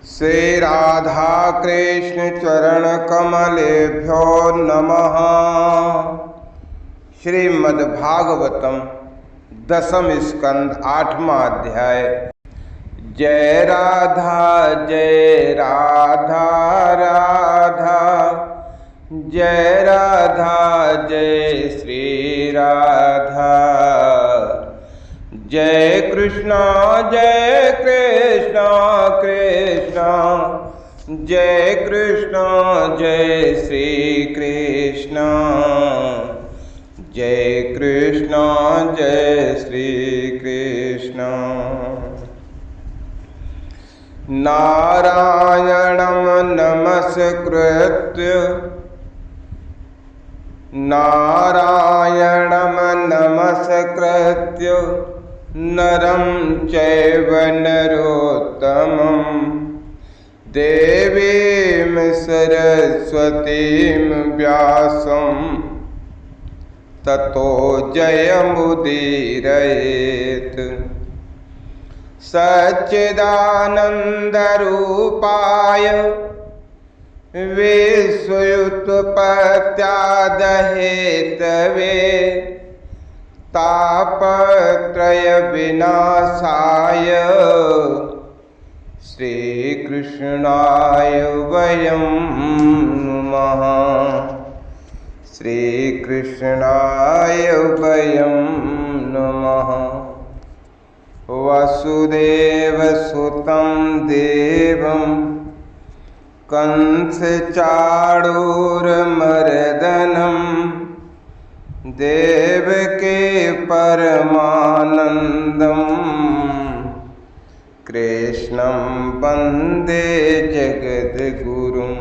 श्री राधा कृष्ण चरण कमलेभ्यो नमः। श्रीमद्भागवतम दशम स्कंद 8वां अध्याय। जय राधा राधा, जय राधा जय श्री राधा। जय कृष्णा कृष्णा जय कृष्णा जय श्री कृष्णा। जय कृष्णा जय श्री कृष्णा। नारायणं नमस्कृत्य नरं चैव नरोत्तमं देवीं सरस्वतीं व्यासं ततो जयमुदीरयेत्। सच्चिदानन्दरूपाय विश्वोत्पत्त्यादिहेतवे तापत्रय विनाशाय श्रीकृष्णाय वयं नुमः। श्रीकृष्णाय वयं नुमः। वसुदेवसुतं देवं कंसचाणूरमर्दनं देवकी परमानन्दं कृष्णं वन्दे जगद्गुरुं।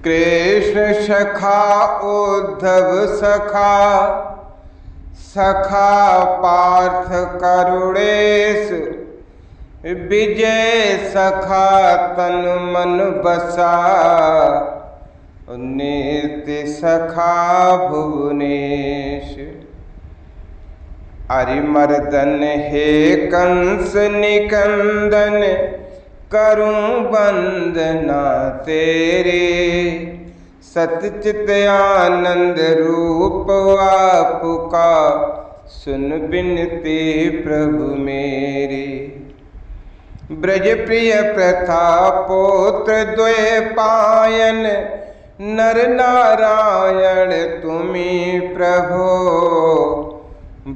कृष्ण सखा उद्धव सखा पार्थ करुणेश विजय सखा तन मन बसा नित्य सखा भुवनेश। अरिमर्दन हे कंस निकंदन करूं वंदना तेरे। सतचित आनंद रूप आपका सुन बिनती प्रभु मेरी। ब्रज प्रिय प्रथा पोत्र द्वैपायन नर नारायण तुम्ही प्रभो।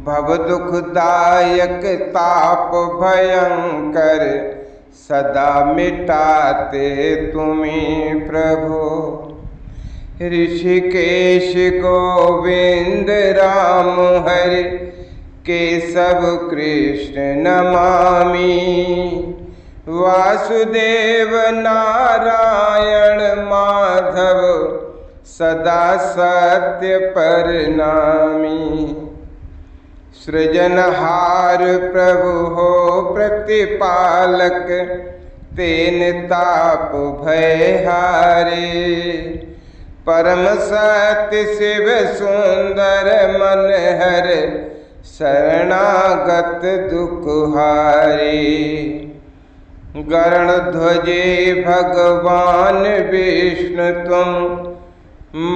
भव दुखदायक ताप भयंकर सदा मिटाते तुम्ही प्रभो। ऋषिकेश गोविंद राम हरि केशव कृष्ण नमामि। वासुदेव नारायण माधव सदा सत्य परिणामी। सृजनहार प्रभु हो प्रतिपालक तेन ताप भय हारे। परम सत्य शिव सुंदर मन हर शरणागत दुख हारे। गरुण ध्वजे भगवान विष्णु तुम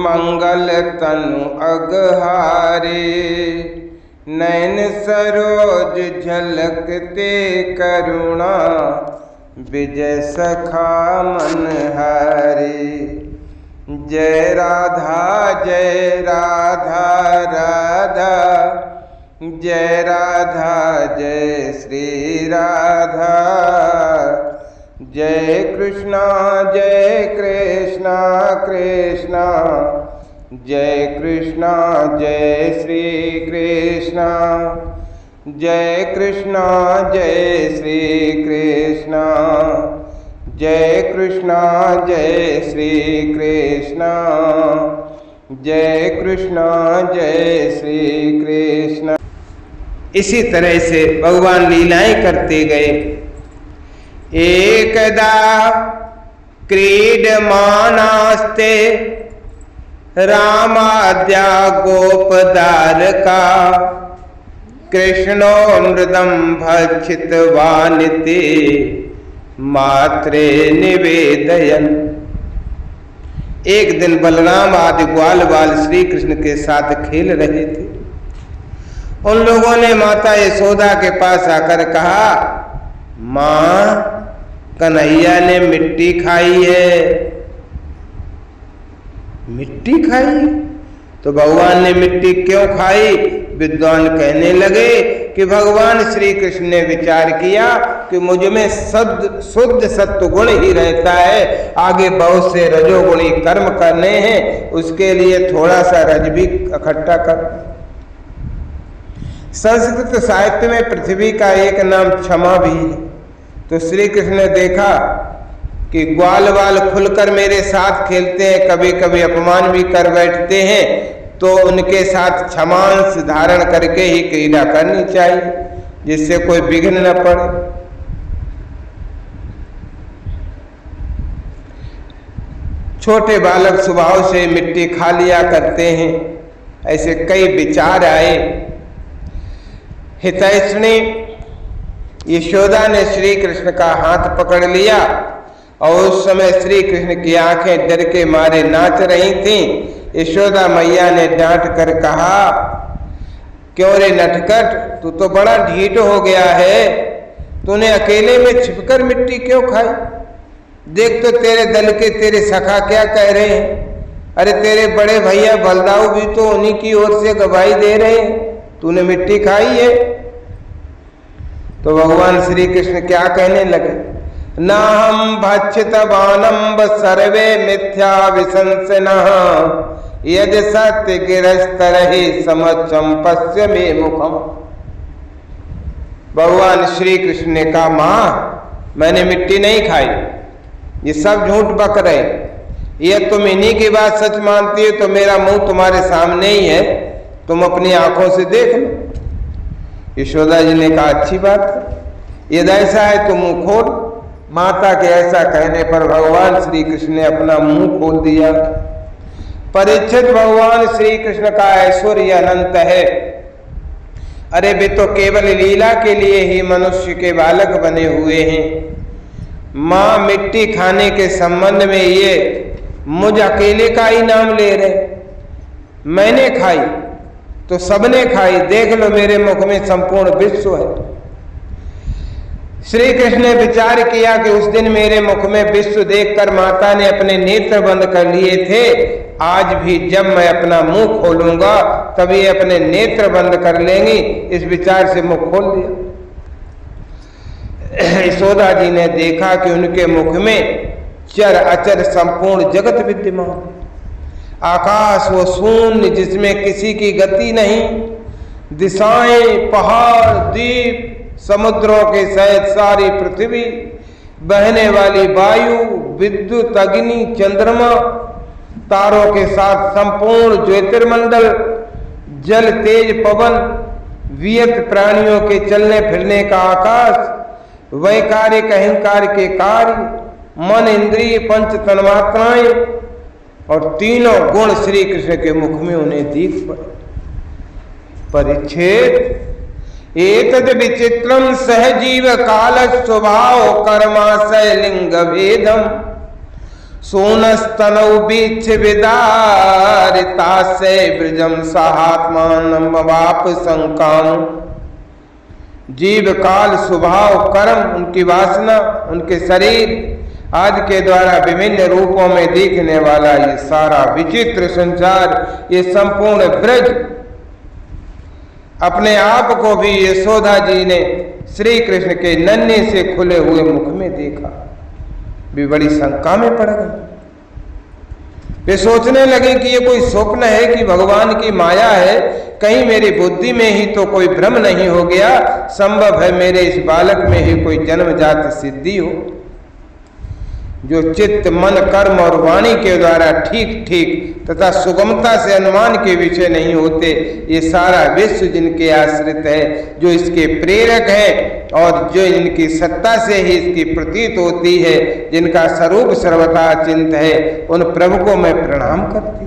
मंगल तनु अगहारे। नैन सरोज झलकते करुणा विजय सखा मन हारे। जय राधा राधा, जय राधा जय श्री राधा। जय कृष्णा कृष्णा जय कृष्णा जय श्री कृष्णा। जय कृष्णा जय श्री कृष्णा। जय कृष्णा जय श्री कृष्णा। जय कृष्णा जय श्री कृष्णा। इसी तरह से भगवान लीलाएं करते गए। एकदा क्रीडमानास्ते रामाद्या गोपदारका कृष्णो मृदम भक्षितवानिति मात्रे निवेदयन। एक दिन बलराम आदि ग्वाल बाल श्री कृष्ण के साथ खेल रहे थे। उन लोगों ने माता यशोदा के पास आकर कहा, मां, कन्हैया ने मिट्टी खाई है। मिट्टी खाई? तो भगवान ने मिट्टी क्यों खाई? विद्वान कहने लगे कि भगवान श्री कृष्ण ने विचार किया कि मुझ में शुद्ध सत्व गुण ही रहता है, आगे बहुत से रजोगुणी कर्म करने हैं, उसके लिए थोड़ा सा रज भी इकट्ठा कर। संस्कृत साहित्य में पृथ्वी का एक नाम क्षमा भी है। तो श्री कृष्ण ने देखा कि ग्वाल बाल खुलकर मेरे साथ खेलते हैं, कभी कभी अपमान भी कर बैठते हैं, तो उनके साथ क्षमांश धारण करके ही क्रीड़ा करनी चाहिए, जिससे कोई विघ्न न पड़े। छोटे बालक स्वभाव से मिट्टी खा लिया करते हैं, ऐसे कई विचार आए। हितैषणी यशोदा ने श्री कृष्ण का हाथ पकड़ लिया और उस समय श्री कृष्ण की आंखें डर के मारे नाच रही थीं। यशोदा मैया ने डांट कर कहा, क्यों रे नटखट, तू तो बड़ा ढीठ हो गया है, तूने अकेले में छिपकर मिट्टी क्यों खाई? देख तो तेरे दल के तेरे सखा क्या कह रहे हैं। अरे तेरे बड़े भैया बलदाऊ भी तो उन्हीं की ओर से गवाही दे रहे हैं, तूने मिट्टी खाई है। तो भगवान श्री कृष्ण क्या कहने लगे, न हम भक्षितवानम्ब सर्वे मिथ्या विशंसिनः यदि सत्य गिरस्तरहि समक्षम पश्य मे मुखम। भगवान श्री कृष्ण ने कहा, मां, मैंने मिट्टी नहीं खाई, ये सब झूठ बक रहे। ये तुम इन्हीं की बात सच मानती हो तो मेरा मुंह तुम्हारे सामने ही है, तुम अपनी आंखों से देख लो। यशोदा जी ने कहा, अच्छी बात है, यदि ऐसा है तो मुंह खोल। माता के ऐसा कहने पर भगवान श्री कृष्ण ने अपना मुंह खोल दिया। परीक्षित, भगवान श्री कृष्ण का ऐश्वर्य अनंत है। अरे वे तो केवल लीला के लिए ही मनुष्य के बालक बने हुए हैं। मां मिट्टी खाने के संबंध में ये मुझ अकेले का ही नाम ले रहे। मैंने खाई तो सबने खाई, देख लो मेरे मुख में संपूर्ण विश्व है। श्री कृष्ण ने विचार किया कि उस दिन मेरे मुख में विश्व देखकर माता ने अपने नेत्र बंद कर लिए थे, आज भी जब मैं अपना मुंह खोलूंगा तब ये अपने नेत्र बंद कर लेंगी। इस विचार से मुंह खोल दिया। यशोदा जी ने देखा कि उनके मुख में चर अचर संपूर्ण जगत विद्यमान, आकाश वो शून्य जिसमें किसी की गति नहीं, दिशाएं, पहाड़, द्वीप, समुद्रों के सहित सारी पृथ्वी, बहने वाली वायु, विद्युत, अग्नि, चंद्रमा, तारों के साथ संपूर्ण ज्योतिर्मंडल, जल, तेज, पवन, वियत प्राणियों के चलने फिरने का आकाश, वैकारिक अहंकार के कार्य, मन, इंद्रिय, पंच तन्मात्राएं और तीनों गुण श्री कृष्ण के मुख में उन्हें दिख पड़े। परीक्षित, एतद् विचित्रम सहजीव काल स्वभाव कर्माशय लिंग भेदम सोनस्तनौ बीच विदारितासे ब्रजम सहात्मान बाप संकाम। जीव, काल, स्वभाव, कर्म, उनकी वासना, उनके शरीर आदि के द्वारा विभिन्न रूपों में दिखने वाला ये सारा विचित्र संसार, ये संपूर्ण ब्रज, अपने आप को भी यशोदा जी ने श्री कृष्ण के नन्हे से खुले हुए मुख में देखा, भी बड़ी शंका में पड़ गई। वे सोचने लगे कि ये कोई स्वप्न है कि भगवान की माया है, कहीं मेरी बुद्धि में ही तो कोई भ्रम नहीं हो गया, संभव है मेरे इस बालक में ही कोई जन्मजात सिद्धि हो, जो चित्त, मन, कर्म और वाणी के द्वारा ठीक ठीक तथा सुगमता से अनुमान के विषय नहीं होते। ये सारा विश्व जिनके आश्रित है, जो इसके प्रेरक है और जो इनकी सत्ता से ही इसकी प्रतीत होती है, जिनका स्वरूप सर्वथा चिंत है, उन प्रभु को मैं प्रणाम करती।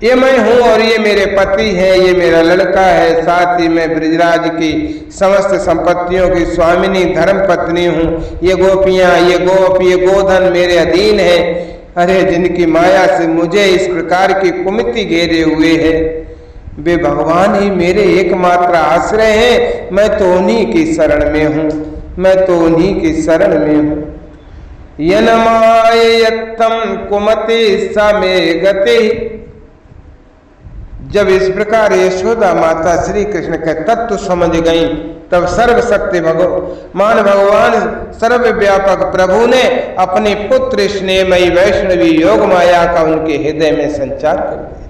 ये मैं हूँ और ये मेरे पति हैं, ये मेरा लड़का है, साथ ही मैं ब्रजराज की समस्त संपत्तियों की स्वामिनी धर्म पत्नी हूँ। ये गोपियाँ, ये गोप, ये गोधन मेरे अधीन है। अरे जिनकी माया से मुझे इस प्रकार की कुमिति घेरे हुए है, वे भगवान ही मेरे एकमात्र आश्रय हैं। मैं तो उन्हीं की शरण में हूँ, मैं तो उन्हीं की शरण में हूँ। यनमायत्तम कुमति समे गति। जब इस प्रकार यशोदा माता श्री कृष्ण के तत्व समझ गई, तब सर्वशक्ति भगवान सर्वव्यापक प्रभु ने अपनी पुत्र स्नेहमयी वैष्णवी योग माया का उनके हृदय में संचार कर दिया।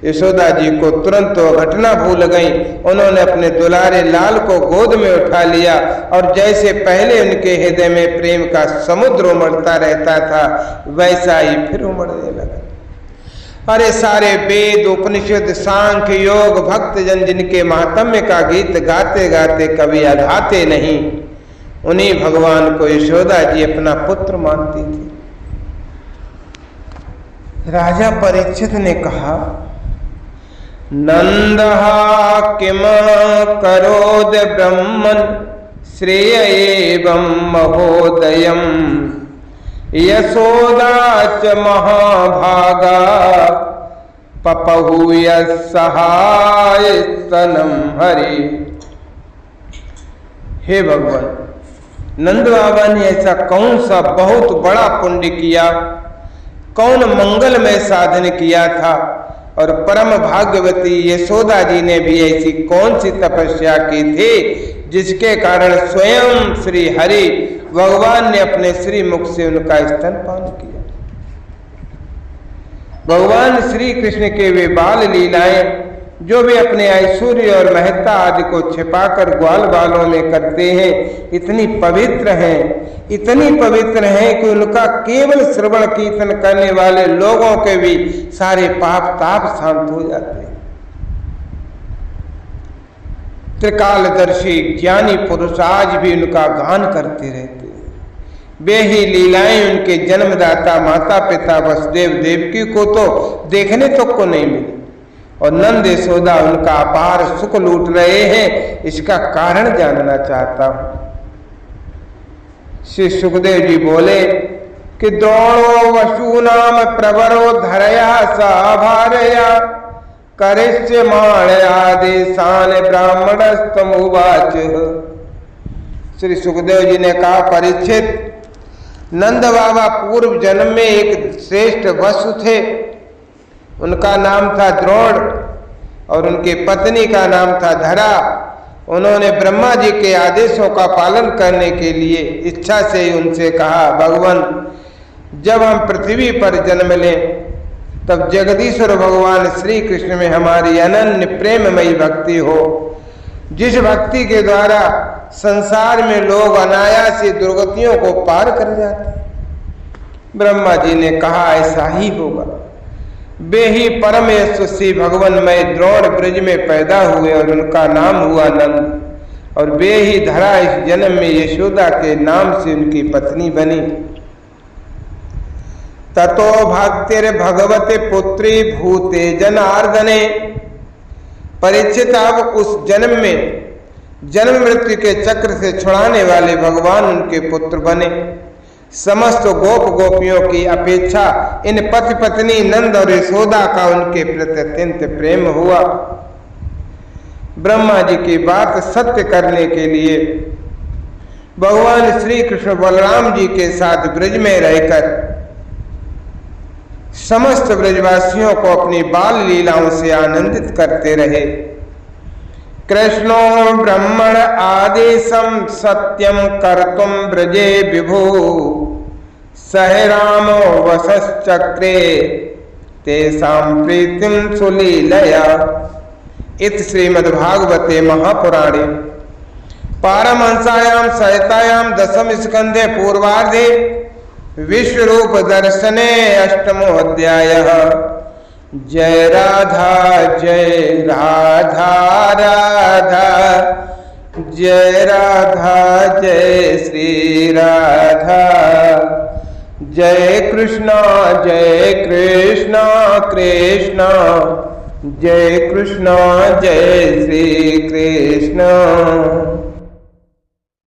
यशोदा जी को तुरंत वो घटना भूल गई। उन्होंने अपने दुलारे लाल को गोद में उठा लिया और जैसे पहले उनके हृदय में प्रेम का समुद्र उमड़ता रहता था, वैसा ही फिर उमड़ने लगा। अरे सारे वेद, उपनिषद, सांख्य, योग, भक्त जन जिनके महात्म्य का गीत गाते गाते कभी अघाते नहीं, उन्हीं भगवान को यशोदा जी अपना पुत्र मानती थी। राजा परीक्षित ने कहा, नंदहा किम करोद ब्रह्मन् श्रेय एवं महोदयम् यशोदा च महाभागा पपहूय सहाय स्तनम हरि। हे भगवान, नंद बाबा ने ऐसा कौन सा बहुत बड़ा पुण्य किया, कौन मंगलमय साधन किया था, और परम भाग्यवती यशोदा जी ने भी ऐसी कौन सी तपस्या की थी जिसके कारण स्वयं श्री हरि भगवान ने अपने श्री मुख से उनका स्तनपान किया। भगवान श्री कृष्ण के वे बाल लीलाएं जो वे अपने ऐश्वर्य और महत्ता आदि को छिपाकर ग्वाल बालों में करते हैं, इतनी पवित्र हैं, इतनी पवित्र हैं कि उनका केवल श्रवण कीर्तन करने वाले लोगों के भी सारे पाप ताप शांत हो जाते हैं। त्रिकालदर्शी ज्ञानी पुरुष आज भी उनका गान करते रहते हैं। वे ही लीलाएं उनके जन्मदाता माता पिता वसुदेव देवकी को तो देखने तक को नहीं मिली, और नंद यशोदा उनका अपार सुख लूट रहे हैं। इसका कारण जानना चाहता हूं। श्री सुखदेव जी बोले कि दौड़ो वसूनाम प्रवरो धरया साभारया करिष्यमाण आदेशान ब्राह्मणस्तमुवाच। श्री सुखदेव जी ने कहा, परीक्षित, नंद बाबा पूर्व जन्म में एक श्रेष्ठ वसु थे। उनका नाम था द्रोण और उनकी पत्नी का नाम था धरा। उन्होंने ब्रह्मा जी के आदेशों का पालन करने के लिए इच्छा से ही उनसे कहा, भगवान, जब हम पृथ्वी पर जन्म लें तब जगदीश्वर भगवान श्री कृष्ण में हमारी अनन्य प्रेममयी भक्ति हो, जिस भक्ति के द्वारा संसार में लोग अनायास ही दुर्गतियों को पार कर जाते। ब्रह्मा जी ने कहा, ऐसा ही होगा। वे ही परम यशस्वी भगवानमय द्रोण ब्रज में पैदा हुए और उनका नाम हुआ नंद, और वे ही धरा इस जन्म में यशोदा के नाम से उनकी पत्नी बनी। ततो भक्तिर भगवते पुत्री भूते जनार्दने। परीक्षित, अब उस जन्म में जन्म मृत्यु के चक्र से छुड़ाने वाले भगवान उनके पुत्र बने। समस्त गोप गोपियों की अपेक्षा इन पति पत्नी नंद और यशोदा का उनके प्रति अत्यंत प्रेम हुआ। ब्रह्मा जी की बात सत्य करने के लिए भगवान श्री कृष्ण बलराम जी के साथ ब्रज में रहकर समस्त ब्रजवासियों को अपनी बाल लीलाओं से आनंदित करते रहे। कृष्णो ब्रह्मण आदेशम सत्यम कर्तुम ब्रजे विभु सह रामो वसश्चक्रे तेषां प्रीतिम सुलीलया। इत श्रीमद्भागवते महापुराणे पारमहंसायां सहितायां दशम स्कंधे पूर्वार्धे विश्वरूप दर्शने अष्टमो अध्यायः। जय राधा जय राधा राधा जय राधा जय श्री राधा जय कृष्णा कृष्णा जय कृष्णा जय श्री कृष्ण।